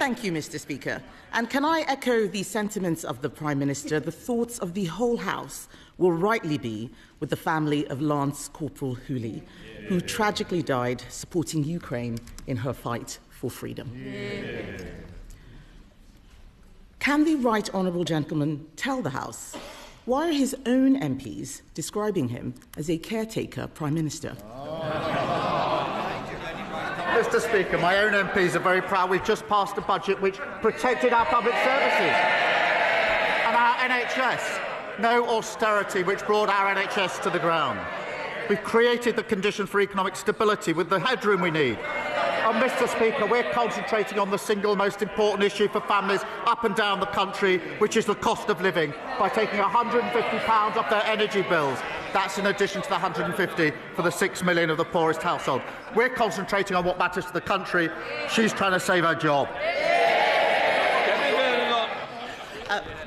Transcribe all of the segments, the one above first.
Thank you, Mr. Speaker. And can I echo the sentiments of the Prime Minister? The thoughts of the whole House will rightly be with the family of Lance Corporal Hooley, who tragically died supporting Ukraine in her fight for freedom. Can the right honourable gentleman tell the House why are his own MPs describing him as a caretaker Prime Minister? Mr. Speaker, my own MPs are very proud. We've just passed a budget which protected our public services and our NHS. No austerity which brought our NHS to the ground. We've created the conditions for economic stability with the headroom we need. And, Mr. Speaker, we're concentrating on the single most important issue for families up and down the country, which is the cost of living, by taking £150 off their energy bills. That's in addition to the £150 for the 6 million of the poorest household. We're concentrating on what matters to the country. She's trying to save her job.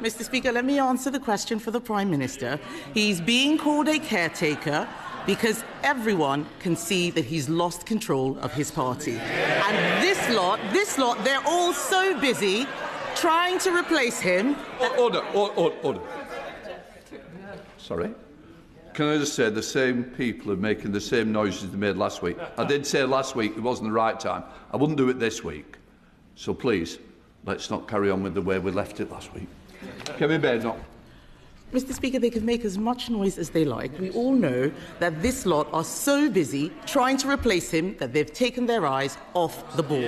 Mr. Speaker, let me answer the question for the Prime Minister. He's being called a caretaker because everyone can see that he's lost control of his party. And this lot, they're all so busy trying to replace him. Order. Sorry? Can I just say the same people are making the same noises they made last week. I did say last week it wasn't the right time. I wouldn't do it this week. So please, let's not carry on with the way we left it last week. Kemi Badenoch. Mr. Speaker, they can make as much noise as they like. We all know that this lot are so busy trying to replace him that they've taken their eyes off the ball.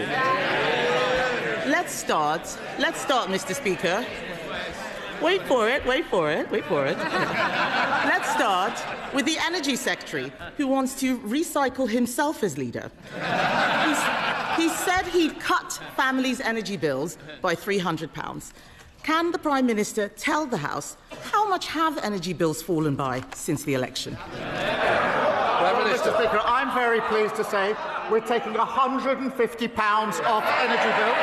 Let's start, Mr. Speaker. Wait for it. Let's start with the Energy Secretary, who wants to recycle himself as leader. He said he'd cut families' energy bills by £300. Can the Prime Minister tell the House how much have energy bills fallen by since the election? Well, Mr. Speaker, I'm very pleased to say we're taking £150 off energy bills.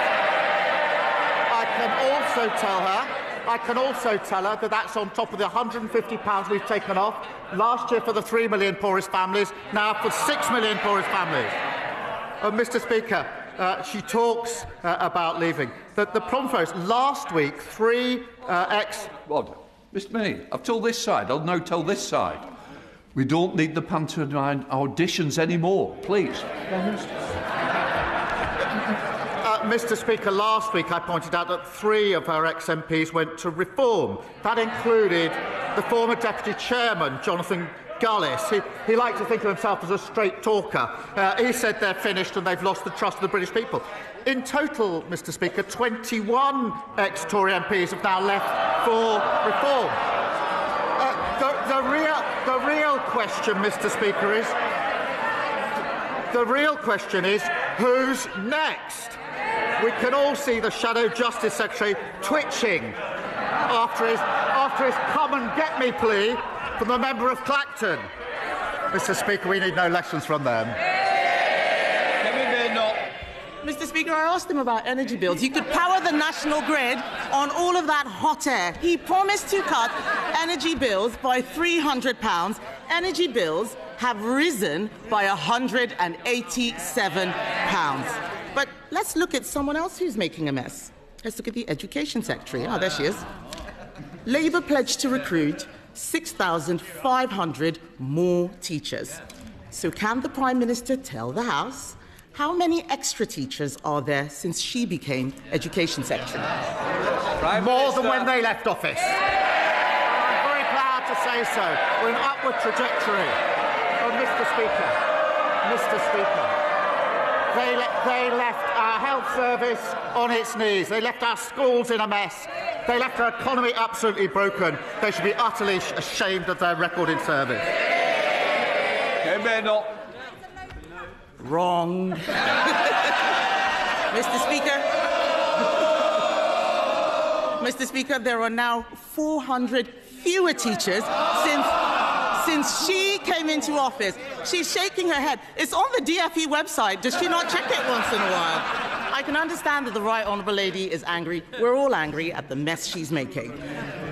I can also tell her that that's on top of the £150 we've taken off last year for the 3 million poorest families, now for 6 million poorest families. Mr. Speaker, she talks about leaving. The problem for us, last week, Order. Mr. May, I've told this side. I'll now tell this side. We don't need the pantomime auditions anymore. Please. Mr. Speaker, last week I pointed out that 3 of her ex-MPs went to reform. That included the former Deputy Chairman, Jonathan Gullis. He liked to think of himself as a straight talker. He said they're finished and they've lost the trust of the British people. In total, Mr. Speaker, 21 ex-Tory MPs have now left for reform. The real question, Mr. Speaker, is who's next? We can all see the Shadow Justice Secretary twitching after his come and get me plea from the member of Clacton. Mr. Speaker, we need no lessons from them. Mr. Speaker, I asked him about energy bills. You could power the national grid on all of that hot air. He promised to cut energy bills by £300. Energy bills have risen by £187. But let's look at someone else who's making a mess. Let's look at the Education Secretary. Oh, there she is. Labour pledged to recruit 6,500 more teachers. So can the Prime Minister tell the House how many extra teachers are there since she became Education Secretary? More than when they left office. I'm very proud to say so. We're in an upward trajectory. Oh, Mr. Speaker, they left our health service on its knees. They left our schools in a mess. They left our economy absolutely broken. They should be utterly ashamed of their record in service. Wrong. Mr. Speaker, there are now 400 fewer teachers since she came into office. She's shaking her head. It's on the DFE website. Does she not check it once in a while? I can understand that the Right Honourable Lady is angry. We're all angry at the mess she's making.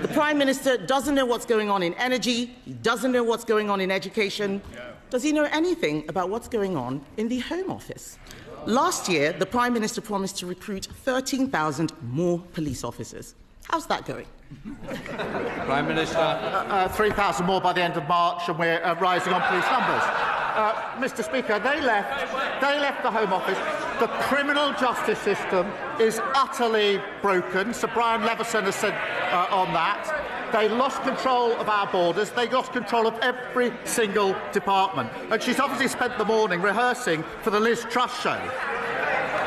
The Prime Minister doesn't know what's going on in energy. He doesn't know what's going on in education. Does he know anything about what's going on in the Home Office? Last year, the Prime Minister promised to recruit 13,000 more police officers. How's that going? Prime Minister. 3,000 more by the end of March, and we're rising on police numbers. Mr. Speaker, they left the Home Office. The criminal justice system is utterly broken. Sir Brian Leveson has said on that. They lost control of our borders. They lost control of every single department. And she's obviously spent the morning rehearsing for the Liz Truss show.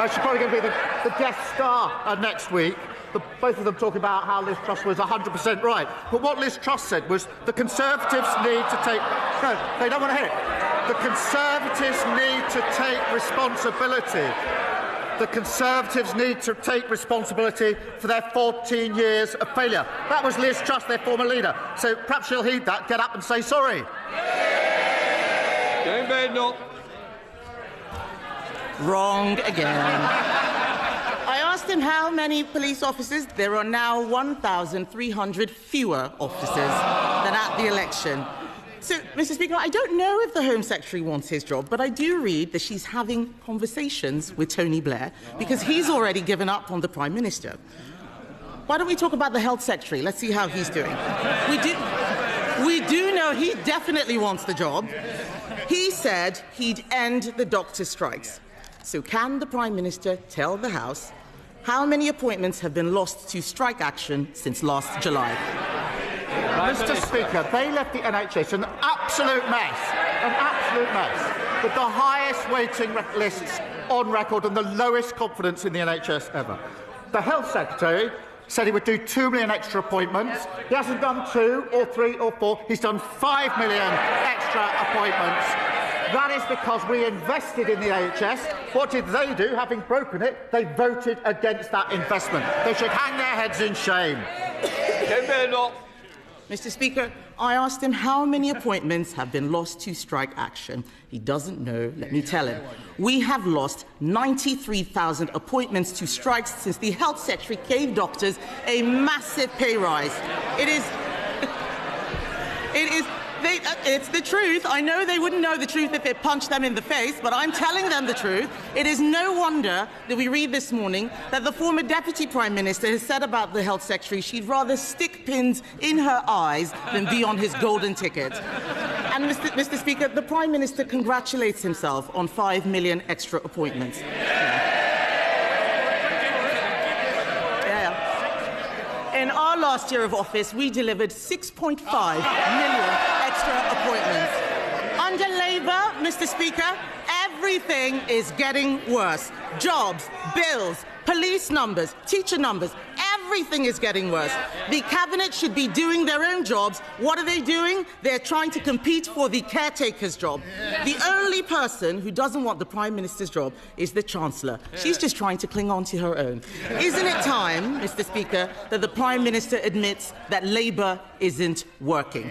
She's probably going to be the guest star next week. Both of them talking about how Liz Truss was 100% right. But what Liz Truss said was the Conservatives need to take... No, they don't want to hear it. The Conservatives need to take responsibility. The Conservatives need to take responsibility for their 14 years of failure. That was Liz Truss, their former leader. So perhaps she'll heed that, get up and say sorry. Kemi Badenoch. Wrong again. I asked him how many police officers. There are now 1,300 fewer officers than at the election. So, Mr. Speaker, I don't know if the Home Secretary wants his job, but I do read that she's having conversations with Tony Blair because he's already given up on the Prime Minister. Why don't we talk about the Health Secretary? Let's see how he's doing. We do know he definitely wants the job. He said he'd end the doctor strikes. So can the Prime Minister tell the House how many appointments have been lost to strike action since last July? Mr. Speaker, they left the NHS an absolute mess, with the highest waiting lists on record and the lowest confidence in the NHS ever. The Health Secretary said he would do 2 million extra appointments. He hasn't done 2 or 3 or 4. He's done 5 million extra appointments. That is because we invested in the NHS. What did they do? Having broken it, they voted against that investment. They should hang their heads in shame. Mr. Speaker, I asked him how many appointments have been lost to strike action. He doesn't know. Let me tell him. We have lost 93,000 appointments to strikes since the Health Secretary gave doctors a massive pay rise. It's the truth. I know they wouldn't know the truth if it punched them in the face, but I'm telling them the truth. It is no wonder that we read this morning that the former Deputy Prime Minister has said about the Health Secretary she'd rather stick pins in her eyes than be on his golden ticket. And, Mr. Speaker, the Prime Minister congratulates himself on 5 million extra appointments. In our last year of office, we delivered 6.5 million extra appointments. Under Labour, Mr. Speaker, everything is getting worse. Jobs, bills, police numbers, teacher numbers, everything is getting worse. The Cabinet should be doing their own jobs. What are they doing? They're trying to compete for the caretaker's job. The only person who doesn't want the Prime Minister's job is the Chancellor. She's just trying to cling on to her own. Isn't it time, Mr. Speaker, that the Prime Minister admits that Labour isn't working?